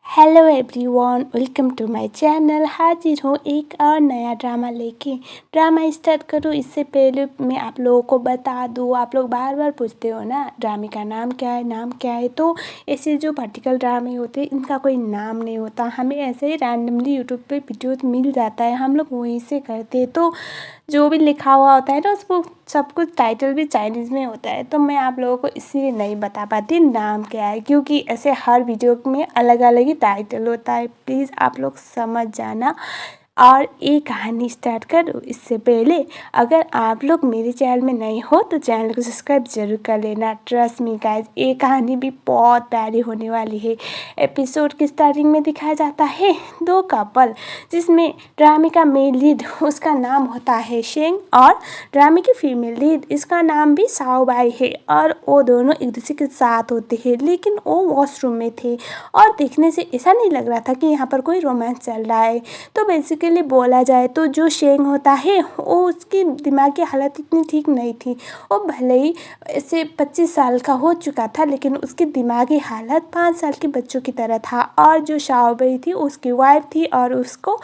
Hello everyone, welcome to my channel. हाजिर हूँ एक और नया ड्रामा लेके। ड्रामा स्टार्ट करूँ इससे पहले मैं आप लोगों को बता दूँ, आप लोग बार बार पूछते हो ना ड्रामे का नाम क्या है, नाम क्या है। तो ऐसे जो वर्टिकल ड्रामे होते हैं इनका कोई नाम नहीं होता, हमें ऐसे ही रैंडमली यूट्यूब पे वीडियोस मिल जाता है, हम लोग वहीं से करते हैं। तो जो भी लिखा हुआ होता है ना उसको सब कुछ टाइटल भी चाइनीज़ में होता है, तो मैं आप लोगों को इसीलिए नहीं बता पाती नाम क्या है, क्योंकि ऐसे हर वीडियो में अलग अलग ही टाइटल होता है। प्लीज़ आप लोग समझ जाना। और ये कहानी स्टार्ट करूँ इससे पहले अगर आप लोग मेरे चैनल में नहीं हो तो चैनल को सब्सक्राइब जरूर कर लेना। ट्रस्ट मी गाइस, ये कहानी भी बहुत प्यारी होने वाली है। एपिसोड की स्टार्टिंग में दिखाया जाता है दो कपल, जिसमें ड्रामे का मेल लीड उसका नाम होता है शेंग और ड्रामे की फीमेल लीड इसका नाम भी साओबाई है। और वो दोनों एक दूसरे के साथ होते हैं, लेकिन वो वॉशरूम में थे और देखने से ऐसा नहीं लग रहा था कि यहाँ पर कोई रोमांस चल रहा है। तो बेसिकली बोला जाए तो जो शेंग होता है वो उसकी दिमागी हालत इतनी ठीक नहीं थी। वो भले ही ऐसे 25 साल का हो चुका था, लेकिन उसकी दिमागी हालत 5 साल के बच्चों की तरह था। और जो शाओबई थी उसकी वाइफ थी और उसको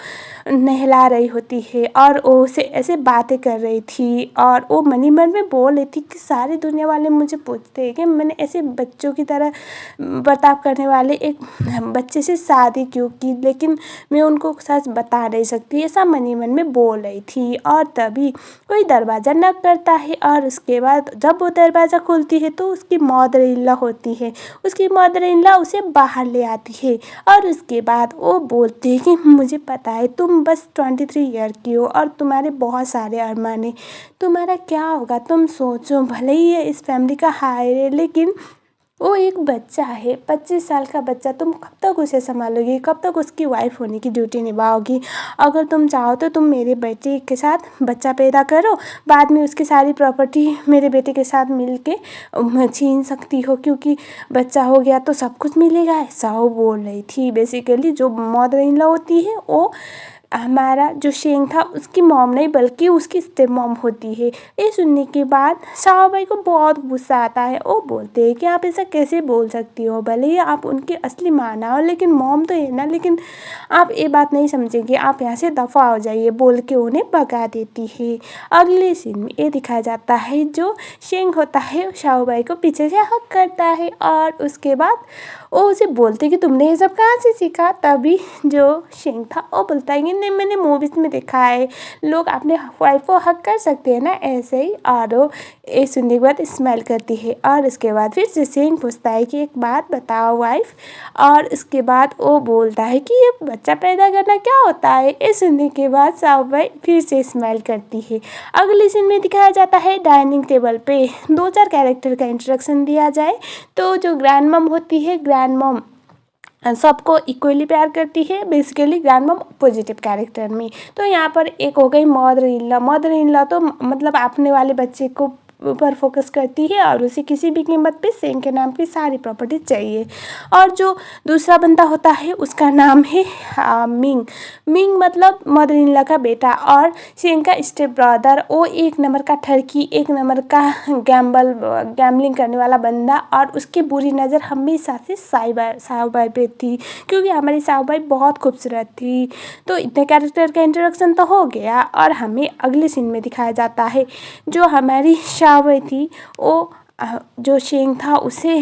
नहला रही होती है और वो उसे ऐसे बातें कर रही थी। और वो मन ही मन में बोल रही थी कि सारी दुनिया वाले मुझे पूछते हैं कि मैंने ऐसे बच्चों की तरह बर्ताव करने वाले एक बच्चे से शादी क्यों की, लेकिन मैं उनको सच बता नहीं सकती, ऐसा मन ही मन में बोल रही थी। और तभी कोई दरवाज़ा नॉक करता है और उसके बाद जब वो दरवाज़ा खोलती है तो उसकी मदर इन लॉ होती है। उसकी मदर इन लॉ उसे बाहर ले आती है और उसके बाद वो बोलती है कि मुझे पता है तुम बस 23 ईयर की हो और तुम्हारे बहुत सारे अरमान हैं, तुम्हारा क्या होगा तुम सोचो। भले ही ये इस फैमिली का हायर है, लेकिन वो एक बच्चा है, 25 साल का बच्चा, तुम कब तक उसे संभालोगी, कब तक उसकी वाइफ होने की ड्यूटी निभाओगी। अगर तुम चाहो तो तुम मेरे बेटे के साथ बच्चा पैदा करो, बाद में उसकी सारी प्रॉपर्टी मेरे बेटे के साथ मिल के छीन सकती हो, क्योंकि बच्चा हो गया तो सब कुछ मिलेगा, ऐसा वो बोल रही थी। बेसिकली जो मदर इन लॉ होती है वो हमारा जो शेंग था उसकी मॉम नहीं बल्कि उसकी स्टेप मॉम होती है। ये सुनने के बाद शाओबाई को बहुत गुस्सा आता है। वो बोलते हैं कि आप ऐसा कैसे बोल सकती हो, भले ही आप उनकी असली माँ ना हो लेकिन मॉम तो है ना, लेकिन आप ये बात नहीं समझेंगे, आप यहाँ से दफ़ा हो जाइए बोल के उन्हें भगा देती है। अगले सीन में ये दिखाया जाता है जो शेंग होता है शाओबाई को पीछे से हक करता है और उसके बाद वो उसे बोलते कि तुमने ये सब कहाँ से सीखा। तभी जो शेंग था वो बोलता है कि नहीं मैंने मूवीज़ में देखा है, लोग अपने वाइफ को हक कर सकते हैं ना ऐसे ही। और वो ये सुनने के बाद स्माइल करती है और उसके बाद फिर से शेंग पूछता है कि एक बात बताओ वाइफ। और उसके बाद वो बोलता है कि ये बच्चा पैदा करना क्या होता है। ये सुनने के बाद शाओबाई फिर से स्माइल करती है। अगले सीन में दिखाया जाता है डाइनिंग टेबल पे 2-4 कैरेक्टर का इंट्रोडक्शन दिया जाए तो जो ग्रैंड मम होती है, ग्रैंड मम सबको इक्वली प्यार करती है। बेसिकली ग्रैंड मम पॉजिटिव कैरेक्टर में तो यहाँ पर एक हो गई mother in law. Mother in law तो मतलब अपने वाले बच्चे को ऊपर फोकस करती है और उसे किसी भी कीमत पे शेंग के नाम की सारी प्रॉपर्टी चाहिए। और जो दूसरा बंदा होता है उसका नाम है मिंग। मिंग मतलब मदर इन लॉ का बेटा और शेंग का स्टेप ब्रदर। वो एक नंबर का ठरकी, एक नंबर का गैम्बलिंग करने वाला बंदा और उसकी बुरी नज़र हमेशा से शाओबाई पे थी, क्योंकि हमारी शाओबाई बहुत खूबसूरत थी। तो इतने कैरेक्टर का इंट्रोडक्शन तो हो गया और हमें अगले सीन में दिखाया जाता है जो हमारी शाओबाई थी वो जो शेंग था उसे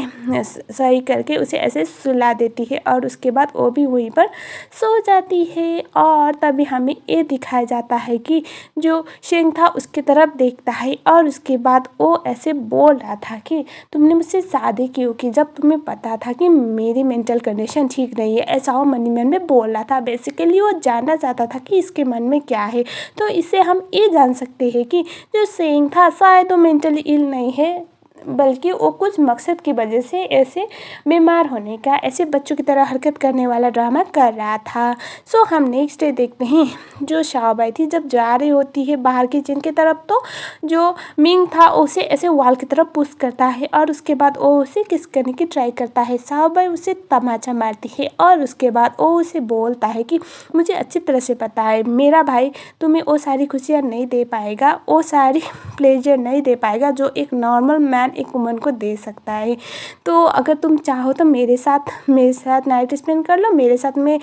सही करके उसे ऐसे सुला देती है और उसके बाद वो भी वहीं पर सो जाती है। और तभी हमें ये दिखाया जाता है कि जो शेंग था उसकी तरफ देखता है और उसके बाद वो ऐसे बोल रहा था कि तुमने मुझसे शादी क्यों की जब तुम्हें पता था कि मेरी मेंटल कंडीशन ठीक नहीं है, ऐसा वो मन ही मन में बोल रहा था। बेसिकली वो जानना चाहता था कि इसके मन में क्या है। तो इससे हम ये जान सकते हैं कि जो शेंग था शायद वो मेंटली इल नहीं है, बल्कि वो कुछ मकसद की वजह से ऐसे बीमार होने का, ऐसे बच्चों की तरह हरकत करने वाला ड्रामा कर रहा था। सो हम नेक्स्ट डे देखते हैं जो शाओबाई थी जब जा रही होती है बाहर किचन की तरफ, तो जो मिंग था उसे ऐसे वॉल की तरफ पुश करता है और उसके बाद वो उसे किस करने की ट्राई करता है। शाओबाई उसे तमाचा मारती है और उसके बाद वो उसे बोलता है कि मुझे अच्छी तरह से पता है मेरा भाई तुम्हें वो सारी खुशियाँ नहीं दे पाएगा, वो सारी प्लेजर नहीं दे पाएगा जो एक नॉर्मल मैन एक वुमन को दे सकता है। तो अगर तुम चाहो तो मेरे साथ नाइट स्पेंड कर लो, मेरे साथ में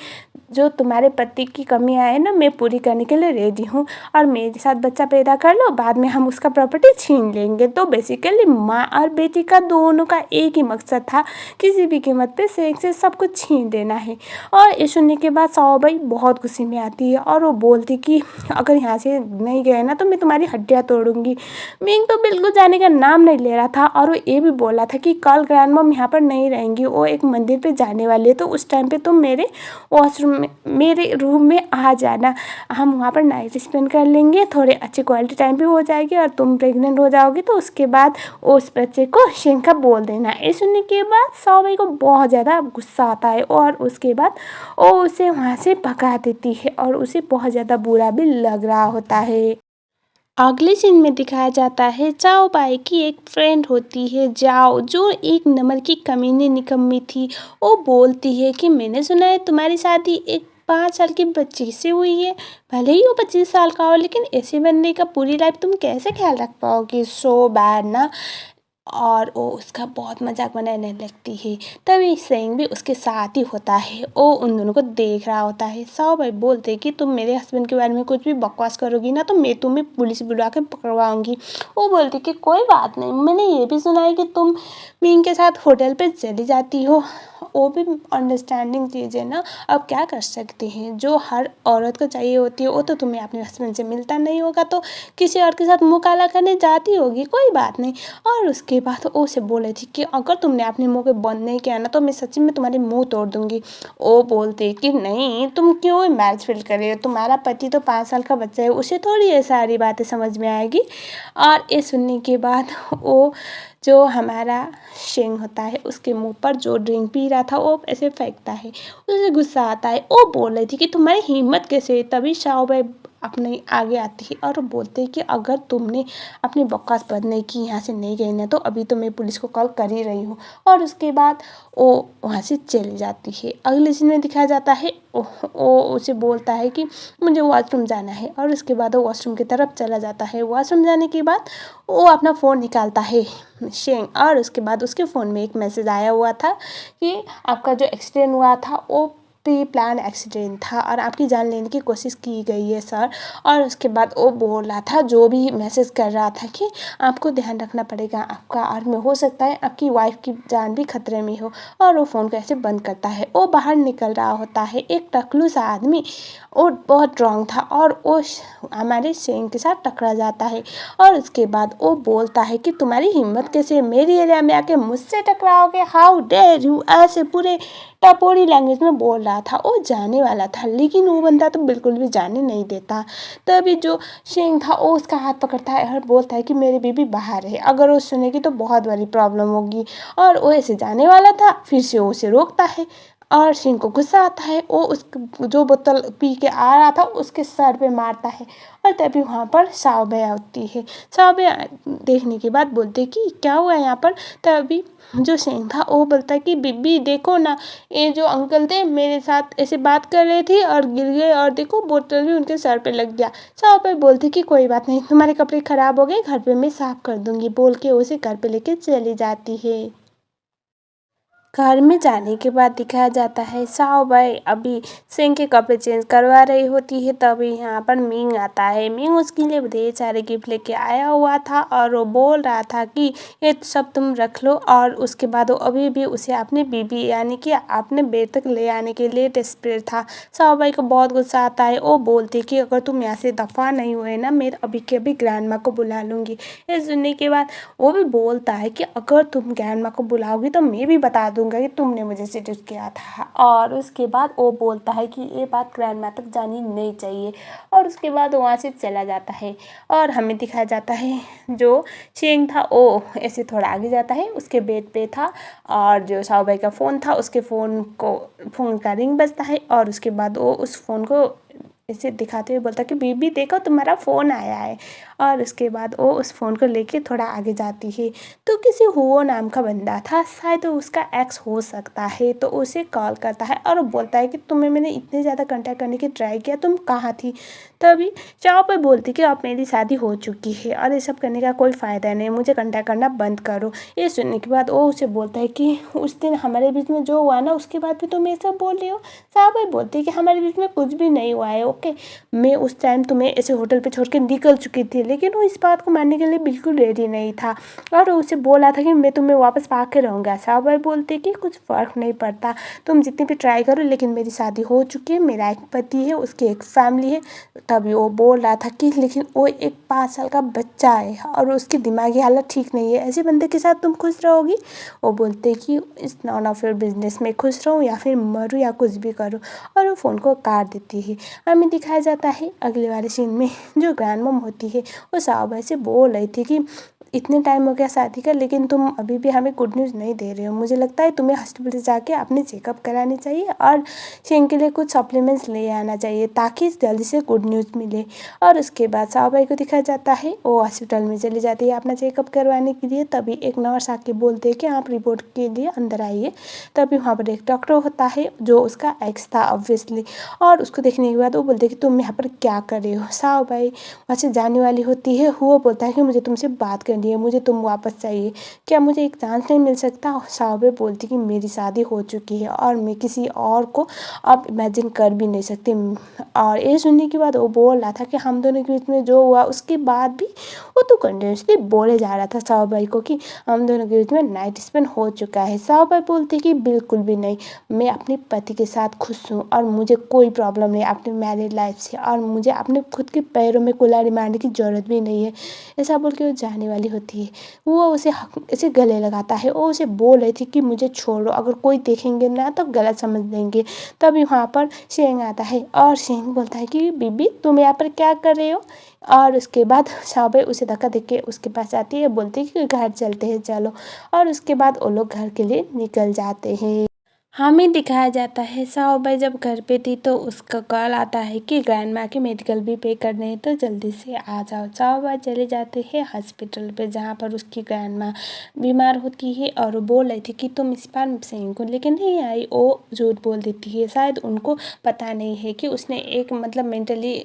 जो तुम्हारे पति की कमियाँ है ना मैं पूरी करने के लिए रेडी हूँ, और मेरे साथ बच्चा पैदा कर लो, बाद में हम उसका प्रॉपर्टी छीन लेंगे। तो बेसिकली माँ और बेटी का दोनों का एक ही मकसद था, किसी भी कीमत पे शेख से सब कुछ छीन लेना है। और ये सुनने के बाद साओबाई बहुत गुस्से में आती है और वो बोलती कि अगर यहाँ से नहीं गए ना तो मैं तुम्हारी हड्डियाँ तोड़ूंगी। मिंग तो बिल्कुल जाने का नाम नहीं ले रहा था, और वो ये भी बोला था कि कल ग्रैंड मॉम यहाँ पर नहीं रहेंगी, वो एक मंदिर पे जाने वाली है, तो उस टाइम पे तुम मेरे वॉशरूम में मेरे रूम में आ जाना, हम वहाँ पर नाइट स्पेंड कर लेंगे, थोड़े अच्छे क्वालिटी टाइम भी हो जाएगी, और तुम प्रेग्नेंट हो जाओगी तो उसके बाद उस बच्चे को शेंखा बोल देना। ये सुनने के बाद साओबाई को बहुत ज़्यादा गुस्सा आता है, और उसके बाद वो उसे वहाँ से भगा देती है, और उसे बहुत ज़्यादा बुरा भी लग रहा होता है। अगले सीन में दिखाया जाता है चाओ बाई की एक फ्रेंड होती है जाओ, जो एक नंबर की कमीने निकम्मी थी। वो बोलती है कि मैंने सुना है तुम्हारी शादी एक 5 साल की बच्ची से हुई है, भले ही वो 25 साल का हो, लेकिन ऐसे बंदे का पूरी लाइफ तुम कैसे ख्याल रख पाओगे, सो बैड ना। और वो उसका बहुत मजाक बनाने लगती है। तभी सेंग भी उसके साथ ही होता है, वो उन दोनों को देख रहा होता है। साओ भाई बोलते कि तुम मेरे हस्बैंड के बारे में कुछ भी बकवास करोगी ना तो मैं तुम्हें पुलिस बुला के पकड़वाऊंगी। वो बोलती कि कोई बात नहीं, मैंने ये भी सुना है कि तुम मीन के साथ होटल पे चली जाती हो, वो भी अंडरस्टैंडिंग चीज़ है ना। अब क्या कर सकते हैं, जो हर औरत को चाहिए होती है वो तो तुम्हें अपने हस्बैंड से मिलता नहीं होगा, तो किसी और के साथ मुँह काला करने जाती होगी, कोई बात नहीं। और उसके बाद वो उसे बोले थी कि अगर तुमने अपने मुंह को बंद नहीं किया ना तो मैं सच्ची में तुम्हारे मुंह तोड़ दूंगी। वो बोलते कि नहीं, तुम क्यों मैच फील कर रहे हो, तुम्हारा पति तो 5 साल का बच्चा है, उसे थोड़ी ये सारी बातें समझ में आएगी। और ये सुनने के बाद वो जो हमारा शेंग होता है उसके मुंह पर जो ड्रिंक पी रहा था वो ऐसे फेंकता है। उसे गुस्सा आता है, वो बोल रही थी कि तुम्हारी हिम्मत कैसे है। तभी शाओ भाई अपने आगे आती है और बोलते हैं कि अगर तुमने अपनी बकवास बंद नहीं की, यहाँ से नहीं गई ना तो अभी तो मैं पुलिस को कॉल कर ही रही हूँ। और उसके बाद वो वहाँ से चली जाती है। अगले सीन में दिखाया जाता है वो उसे बोलता है कि मुझे वॉशरूम जाना है, और उसके बाद वो वॉशरूम की तरफ चला जाता है। वॉशरूम जाने के बाद वो अपना फ़ोन निकालता है शेंग, और उसके बाद उसके फ़ोन में एक मैसेज आया हुआ था कि आपका जो एक्सीडेंट हुआ था वो प्री प्लान एक्सीडेंट था और आपकी जान लेने की कोशिश की गई है सर। और उसके बाद वो बोल रहा था, जो भी मैसेज कर रहा था कि आपको ध्यान रखना पड़ेगा आपका, और में हो सकता है आपकी वाइफ की जान भी खतरे में हो। और वो फ़ोन को ऐसे बंद करता है। वो बाहर निकल रहा होता है, एक टकलू सा आदमी, वो बहुत स्ट्रॉन्ग था और वो हमारे शेंग के साथ टकरा जाता है। और उसके बाद वो बोलता है कि तुम्हारी हिम्मत कैसे मेरी एरिया में आके मुझसे टकराओगे, हाउ डेयर यू, ऐसे पूरे टपोरी लैंग्वेज में बोल रहा था। वो जाने वाला था लेकिन वो बंदा तो बिल्कुल भी जाने नहीं देता। तभी जो शेंग था वो उसका हाथ पकड़ता है और बोलता है कि मेरी बीबी बाहर है, अगर वो सुनेगी तो बहुत बड़ी प्रॉब्लम होगी। और वो ऐसे जाने वाला था, फिर से वो उसे रोकता है और शेंग को गुस्सा आता है। वो उस जो बोतल पी के आ रहा था उसके सर पे मारता है। और तभी वहाँ पर साओबे आती है। साओबे देखने के बाद बोलते कि क्या हुआ यहाँ पर। तभी जो शेंग था वो बोलता है कि बीबी देखो ना, ये जो अंकल थे मेरे साथ ऐसे बात कर रहे थे और गिर गए, और देखो बोतल भी उनके सर पे लग गया। साओबे बोलते कि कोई बात नहीं, तुम्हारे कपड़े खराब हो गए, घर पे मैं साफ कर दूंगी, बोल के उसे घर पे लेके चली जाती है। घर में जाने के बाद दिखाया जाता है साओ बाई अभी शेंग के कपड़े चेंज करवा रही होती है। तभी यहाँ पर मिंग आता है। मिंग उसके लिए ढेर सारे गिफ्ट लेके आया हुआ था और वो बोल रहा था कि ये सब तुम रख लो। और उसके बाद वो अभी भी उसे अपनी बीबी यानी कि अपने बेड तक ले आने के लिए डेस्परेट था। साओ बाई को बहुत गुस्सा आता है। वो बोलती कि अगर तुम यहाँ से दफ़ा नहीं हुए ना मैं अभी के अभी ग्रैंड माँ को बुला लूँगी। ये सुनने के बाद वो भी बोलता है कि अगर तुम ग्रैंड माँ को बुलाओगी तो मैं भी बता दूंगा कि तुमने मुझे सेड्यूस किया था। और उसके बाद वो बोलता है कि ये बात ग्रैंड माँ तक जानी नहीं चाहिए। और उसके बाद वो वहाँ से चला जाता है। और हमें दिखाया जाता है जो शेंग था वो ऐसे थोड़ा आगे जाता है, उसके बेड पे था और जो साओ भाई का फ़ोन था उसके फ़ोन का रिंग बजता है। और उसके बाद वो उस फ़ोन को इसे दिखाते हुए बोलता कि बीबी देखो तुम्हारा फ़ोन आया है। और उसके बाद वो उस फ़ोन को लेके थोड़ा आगे जाती है तो किसी हुओ नाम का बंदा था, शायद वो उसका एक्स हो सकता है। तो उसे कॉल करता है और वो बोलता है कि तुम्हें मैंने इतने ज़्यादा कांटेक्ट करने की ट्राई किया, तुम कहाँ थी। तभी चाओ पर बोलती कि अब मेरी शादी हो चुकी है और ये सब करने का कोई फ़ायदा नहीं, मुझे कंटेक्ट करना बंद करो। ये सुनने के बाद वो उसे बोलता है कि उस दिन हमारे बीच में जो हुआ ना उसके बाद भी तुम ये सब बोल रही हो। चाओ पर बोलती है कि हमारे बीच में कुछ भी नहीं हुआ है, ओके। मैं उस टाइम तुम्हें ऐसे होटल पे छोड़ के निकल चुकी थी, लेकिन वो इस बात को मानने के लिए बिल्कुल रेडी नहीं था और उसे बोला था कि मैं तुम्हें वापस पा के रहूँगा। चाओ पर बोलती कि कुछ फ़र्क नहीं पड़ता, तुम जितनी भी ट्राई करो, लेकिन मेरी शादी हो चुकी है, मेरा एक पति है, उसकी एक फैमिली है। तभी वो बोल रहा था कि लेकिन वो एक 5 साल का बच्चा है और उसकी दिमागी हालत ठीक नहीं है, ऐसे बंदे के साथ तुम खुश रहोगी। वो बोलते कि it's none of your business, मैं खुश रहूँ या फिर मरूँ या कुछ भी करूँ, और वो फ़ोन को काट देती है। हमें दिखाया जाता है अगले वाले सीन में जो ग्रैंड मम होती है वो साहब भाई से बोल रही थी कि इतने टाइम हो गया शादी का, लेकिन तुम अभी भी हमें गुड न्यूज़ नहीं दे रहे हो। मुझे लगता है तुम्हें हॉस्पिटल जाके अपनी चेकअप करानी चाहिए और शेंग के लिए कुछ सप्लीमेंट्स ले आना चाहिए ताकि जल्दी से गुड न्यूज़ मिले। और उसके बाद साहब भाई को दिखाया जाता है वो हॉस्पिटल में चली जाती है अपना चेकअप करवाने के लिए। तभी एक नर्स आके बोलते हैं कि आप रिपोर्ट के लिए अंदर आइए। तभी वहाँ पर एक डॉक्टर होता है जो उसका एक्स था ऑब्वियसली, और उसको देखने के बाद वो बोलते हैं कि तुम यहाँ पर क्या कर रहे हो। साहब भाई वहाँ से जाने वाली होती है, वो बोलता है कि मुझे तुमसे बात करनी है, मुझे तुम वापस चाहिए, क्या मुझे एक चांस नहीं मिल सकता। साहब भाई बोलती कि मेरी शादी हो चुकी है और मैं किसी और को अब इमेजिन कर भी नहीं सकती। और ये सुनने के बाद वो बोल रहा था कि हम दोनों के बीच में जो हुआ उसके बाद भी वो तो कंटिन्यूसली बोले जा रहा था साहब भाई को कि हम दोनों के बीच में नाइट स्पेंड हो चुका है। साहब भाई बोलते कि बिल्कुल भी नहीं, मैं अपने पति के साथ खुश हूँ और मुझे कोई प्रॉब्लम नहीं अपनी मैरिड लाइफ से, और मुझे अपने खुद के पैरों में कुल्हाड़ी मारने की ज़रूरत भी नहीं है। ऐसा बोल के वो जाने वाली होती है। वो उसे ऐसे गले लगाता है, वो उसे बोल रही थी कि मुझे छोड़ो, अगर कोई देखेंगे ना तो गलत समझ लेंगे। तभी वहाँ पर शेंग आता है और शेंग बोलता है कि बीबी तुम यहाँ पर क्या कर रहे हो। और उसके बाद शाबे उसे धक्का दे के उसके पास आती है, बोलती है कि घर चलते हैं चलो। और उसके बाद वो लोग घर के लिए निकल जाते हैं। हमें दिखाया जाता है साहब भाई जब घर पे थी तो उसका कॉल आता है कि ग्रैंड माँ के मेडिकल भी पे करने हैं तो जल्दी से आ जाओ। साहब भाई चले जाते हैं हॉस्पिटल पे जहाँ पर उसकी ग्रैंड माँ बीमार होती है और वो बोल रही थी कि तुम इस बार सही को लेकर नहीं आई। वो झूठ बोल देती है, शायद उनको पता नहीं है कि उसने एक मतलब मेंटली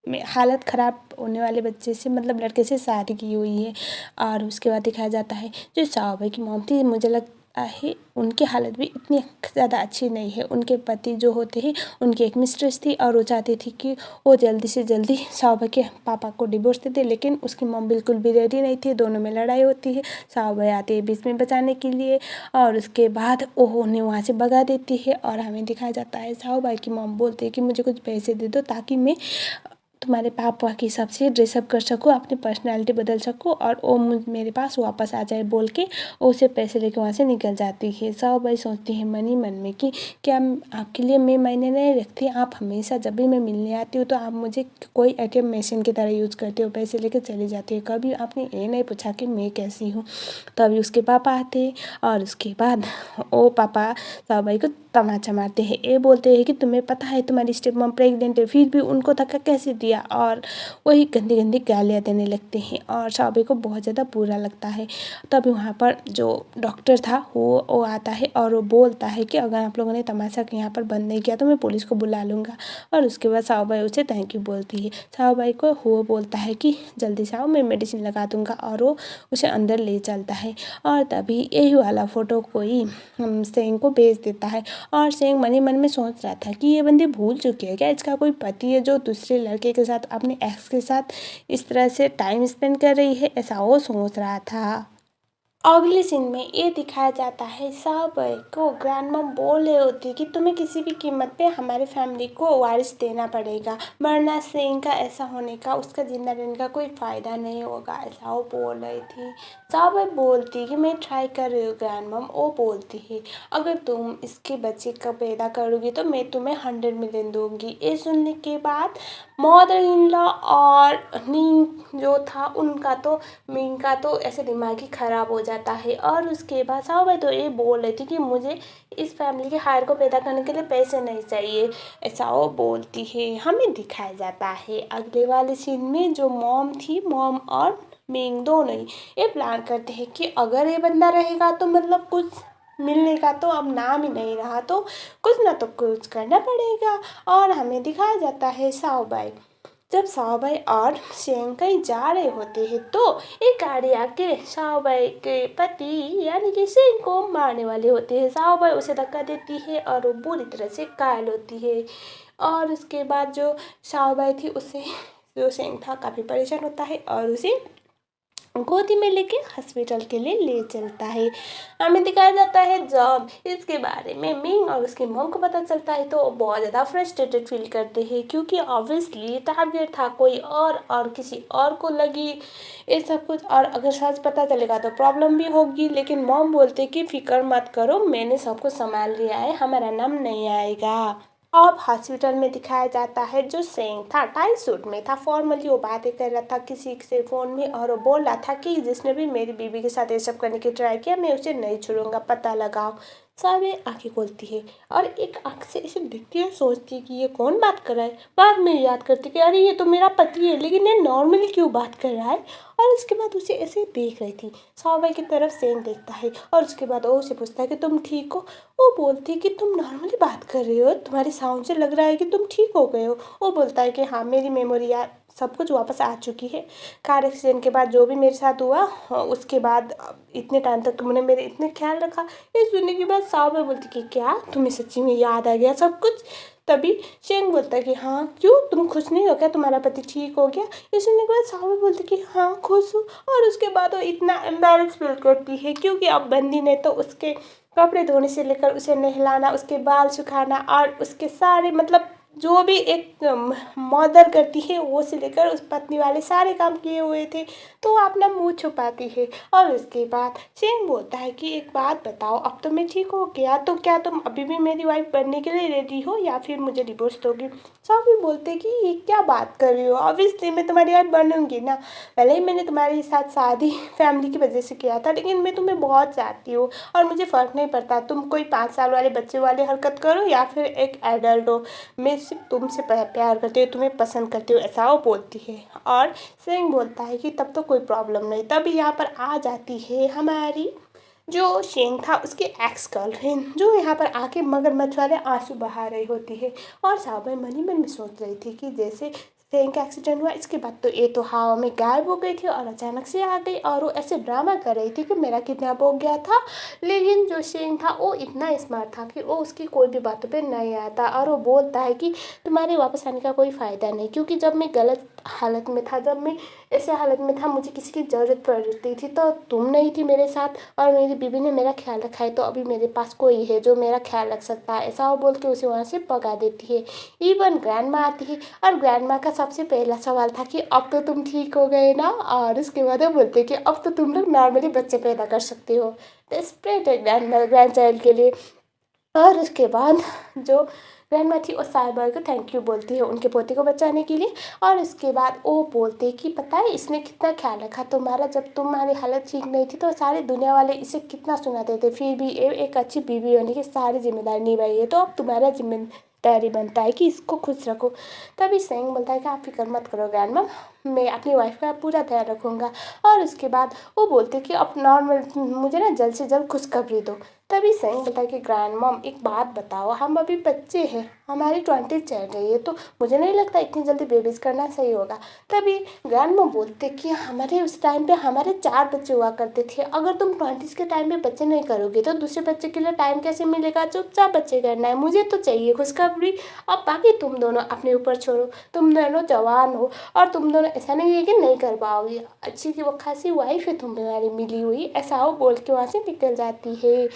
में हालत ख़राब होने वाले बच्चे से मतलब लड़के से शादी की हुई है। और उसके बाद दिखाया जाता है जो साहब भाई की मॉम थी, मुझे लगता है उनकी हालत भी इतनी ज़्यादा अच्छी नहीं है। उनके पति जो होते हैं उनकी एक मिस्ट्रेस थी और वो चाहती थी कि वो जल्दी से जल्दी साहब भाई के पापा को डिवोर्स दे दे, लेकिन उसकी मॉम बिल्कुल भी रेडी नहीं थी। दोनों में लड़ाई होती है, साहब भाई आते हैं बीच में बचाने के लिए और उसके बाद वो उन्हें वहाँ से भगा देती है। और हमें दिखाया जाता है साहब भाई की मॉम बोलती है कि मुझे कुछ पैसे दे दो ताकि मैं तुम्हारे पापा के हिसाब से ड्रेसअप कर सकूँ, अपनी पर्सनैलिटी बदल सकूँ और वो मेरे पास वापस आ जाए बोल के वो उसे पैसे लेके वहाँ से निकल जाती है। साहब भाई सोचती है मन ही मन में कि क्या आपके लिए मैं मायने नहीं रखती, आप हमेशा जब भी मैं मिलने आती हूँ तो आप मुझे कोई एटीएम मशीन की तरह यूज़ करते हो, पैसे लेके चली जाती है, कभी आपने ये नहीं पूछा कि मैं कैसी हूँ। तभी उसके पापा आते और उसके बाद वो पापा साहब भाई को तमाचा मारते हैं। ये बोलते हैं कि तुम्हें पता है तुम्हारी स्टेप मॉम प्रेग्नेंट है, फिर भी उनको धक्का कैसे दिया, और वही गंदी गंदी गालियाँ देने लगते हैं और साबे को बहुत ज़्यादा बुरा लगता है। तभी वहाँ पर जो डॉक्टर था वो आता है और वो बोलता है कि अगर आप लोगों ने तमाशा यहाँ पर बंद नहीं किया तो मैं पुलिस को बुला लूँगा। और उसके बाद साहब भाई उसे थैंक यू बोलती है। साहब भाई को वो बोलता है कि जल्दी से आओ मैं मेडिसिन लगा दूँगा, और वो उसे अंदर ले चलता है। और तभी यही वाला फ़ोटो कोई सेंग को भेज देता है और सेंग मन ही मन में सोच रहा था कि ये बंदी भूल चुकी है क्या, इसका कोई पति है जो दूसरे लड़के के साथ अपने एक्स के साथ इस तरह से टाइम स्पेंड कर रही है, ऐसा वो सोच रहा था। अगले सीन में ये दिखाया जाता है साहब को ग्रैंड मॉम बोल रही होती है कि तुम्हें किसी भी कीमत पे हमारी फैमिली को वारिस देना पड़ेगा, वरना सेंग का ऐसा होने का उसका जिंदा रहने का कोई फ़ायदा नहीं होगा, ऐसा वो बोल रही थी। साहब बोलती है कि मैं ट्राई कर रही हूँ ग्रैंड मॉम। वो बोलती है अगर तुम इसके बच्चे का पैदा करोगी तो मैं तुम्हें 100 मिलियन दूंगी। ये सुनने के बाद मदर इन लॉ और नींग जो था उनका तो मीन का तो ऐसे दिमाग ही ख़राब हो जाता है। और उसके बाद साहब भाई तो ये बोल रही थी कि मुझे इस फैमिली के हायर को पैदा करने के लिए पैसे नहीं चाहिए, ऐसा वो बोलती है। हमें दिखाया जाता है अगले वाले सीन में जो मॉम थी, मॉम और मींग दोनों ही ये प्लान करते हैं कि अगर ये बंदा रहेगा तो मतलब कुछ मिलने का तो अब नाम ही नहीं रहा, तो कुछ ना तो कुछ करना पड़ेगा। और हमें दिखाया जाता है साहब भाई जब शाओबाई और शेंग कहीं जा रहे होते हैं तो एक गाड़ी आके शाओबाई के पति यानी कि शेंग को मारने वाले होते हैं। शाओबाई उसे धक्का देती है और वो बुरी तरह से घायल होती है। और उसके बाद जो शाओबाई थी उसे जो शेंग था काफ़ी परेशान होता है और उसे गोदी में लेके हॉस्पिटल के लिए ले चलता है। हमें दिखाया जाता है जब इसके बारे में मिंग और उसकी मॉम को पता चलता है तो वो बहुत ज़्यादा फ्रस्ट्रेटेड फील करते हैं, क्योंकि ऑब्वियसली टारगेट था कोई और किसी और को लगी ये सब कुछ, और अगर सच पता चलेगा तो प्रॉब्लम भी होगी। लेकिन मॉम बोलते कि फिक्र मत करो, मैंने सब कुछ संभाल लिया है, हमारा नाम नहीं आएगा। अब हॉस्पिटल में दिखाया जाता है जो शेंग था टाई सूट में था। फॉर्मली वो बातें कर रहा था किसी से फ़ोन में और वो बोल रहा था कि जिसने भी मेरी बीवी के साथ ये सब करने की ट्राई किया मैं उसे नहीं छोड़ूंगा, पता लगाओ। सारे आंखें खोलती है और एक आंख से इसे देखती है, सोचती है कि ये कौन बात कर रहा है। बाद में याद करती कि अरे ये तो मेरा पति है, लेकिन ये नॉर्मली क्यों बात कर रहा है। और उसके बाद उसे ऐसे देख रही थी। शाओबाई की तरफ शेंग देखता है और उसके बाद वो उसे पूछता है कि तुम ठीक हो। वो बोलती है कि तुम नॉर्मली बात कर रहे हो, तुम्हारे साउंड से लग रहा है कि तुम ठीक हो गए हो। वो बोलता है कि हाँ मेरी मेमोरी याद सब कुछ वापस आ चुकी है। कार एक्सीडेंट के बाद जो भी मेरे साथ हुआ उसके बाद इतने टाइम तक तुमने मेरे इतने ख्याल रखा। ये सुनने के बाद शाओबाई बोलती कि क्या तुम्हें सच्ची में याद आ गया सब कुछ। तभी शेंग बोलता है कि हाँ क्यों, तुम खुश नहीं हो क्या, तुम्हारा पति ठीक हो गया। ये सुनने के बाद शाओबाई बोलती कि हाँ खुश हूँ। और उसके बाद वो इतना एम्बैरेस फील करती है, क्योंकि अब बंदी ने तो उसके कपड़े धोने से लेकर उसे नहलाना, उसके बाल सुखाना और उसके सारे मतलब जो भी एक मदर करती है वो से लेकर उस पत्नी वाले सारे काम किए हुए थे। तो वो अपना मुंह छुपाती है और उसके बाद शेंग बोलता है कि एक बात बताओ, अब तो मैं ठीक हो गया तो क्या तुम अभी भी मेरी वाइफ बनने के लिए रेडी हो या फिर मुझे डिवोर्स दोगी। सब भी बोलते कि ये क्या बात कर रही हो, ऑब्वियसली मैं तुम्हारी वाइफ बनूंगी ना। भले ही मैंने तुम्हारे साथ शादी फैमिली की वजह से किया था, लेकिन मैं तुम्हें बहुत चाहती हूँ और मुझे फ़र्क नहीं पड़ता तुम कोई 5 साल वाले बच्चे वाले हरकत करो या फिर एक एडल्ट हो, मैं सिर्फ तुमसे प्यार करती हूँ, तुम्हें पसंद करती हूँ, ऐसा वो बोलती है। और शेंग बोलता है कि तब तो कोई प्रॉब्लम नहीं। तब यहाँ पर आ जाती है हमारी जो शेंग था उसकी एक्स गर्लफ्रेंड, जो यहाँ पर आके मगरमच्छ वाले आंसू बहा रही होती है। और शाओबाई मन ही मन में सोच रही थी कि जैसे शेंग का एक्सीडेंट हुआ इसके बाद तो ये तो हवा में गायब हो गई थी और अचानक से आ गई और वो ऐसे ड्रामा कर रही थी कि मेरा किडनैप हो गया था। लेकिन जो शेंग था वो इतना स्मार्ट था कि वो उसकी कोई भी बातों पे नहीं आता और वो बोलता है कि तुम्हारे वापस आने का कोई फ़ायदा नहीं, क्योंकि जब मैं गलत हालत में था, जब मैं ऐसे हालत में था मुझे किसी की ज़रूरत पड़ती थी तो तुम नहीं थी मेरे साथ और मेरी बीवी ने मेरा ख्याल रखा है, तो अभी मेरे पास कोई है जो मेरा ख्याल रख सकता है। ऐसा वो बोल के उसे वहाँ से भगा देती है। इवन ग्रैंड माँ आती है और ग्रैंड माँ का सबसे पहला सवाल था कि अब तो तुम ठीक हो गए ना, और उसके बाद वो बोलते कि अब तो तुम लोग नॉर्मली बच्चे पैदा कर सकते हो। डेस्परेट है ग्रैंड चाइल्ड के लिए। और उसके बाद जो ग्रैंडमा थी वो शाओबाई को थैंक यू बोलती है उनके पोते को बचाने के लिए। और उसके बाद वो बोलते कि पता है इसने कितना ख्याल रखा तुम्हारा, जब तुम्हारी हालत ठीक नहीं थी तो सारी दुनिया वाले इसे कितना सुनाते थे, फिर भी ये एक अच्छी बीवी होने की सारी जिम्मेदारी निभाई है, तो अब तुम्हारा जिम्मेदारी बनता है कि इसको खुश रखो। तभी शेंग बोलता है कि आप फिक्र मत करो ग्रैंडमा, मैं अपनी वाइफ का पूरा ध्यान रखूँगा। और उसके बाद वो बोलते कि अब नॉर्मल मुझे ना जल्द से जल्द खुशखबरी दो। तभी शेंग बोलता है कि ग्रैंड मॉम एक बात बताओ, हम अभी बच्चे हैं, हमारी 20 चल रही है, तो मुझे नहीं लगता इतनी जल्दी बेबीज करना सही होगा। तभी ग्रैंड मॉम बोलते कि हमारे उस टाइम पे हमारे 4 बच्चे हुआ करते थे, अगर तुम 20 के टाइम पे बच्चे नहीं करोगे तो दूसरे बच्चे के लिए टाइम कैसे मिलेगा, चुपचाप बच्चे करना है, मुझे तो चाहिए खुशखबरी। अब बाकी तुम दोनों अपने ऊपर छोड़ो, तुम दोनों जवान हो और तुम दोनों ऐसा नहीं है कि नहीं कर पाओगे, अच्छी की वो खासी वाइफ है तुम्हारी मिली हुई, ऐसा हो बोल के वहाँ से निकल जाती है।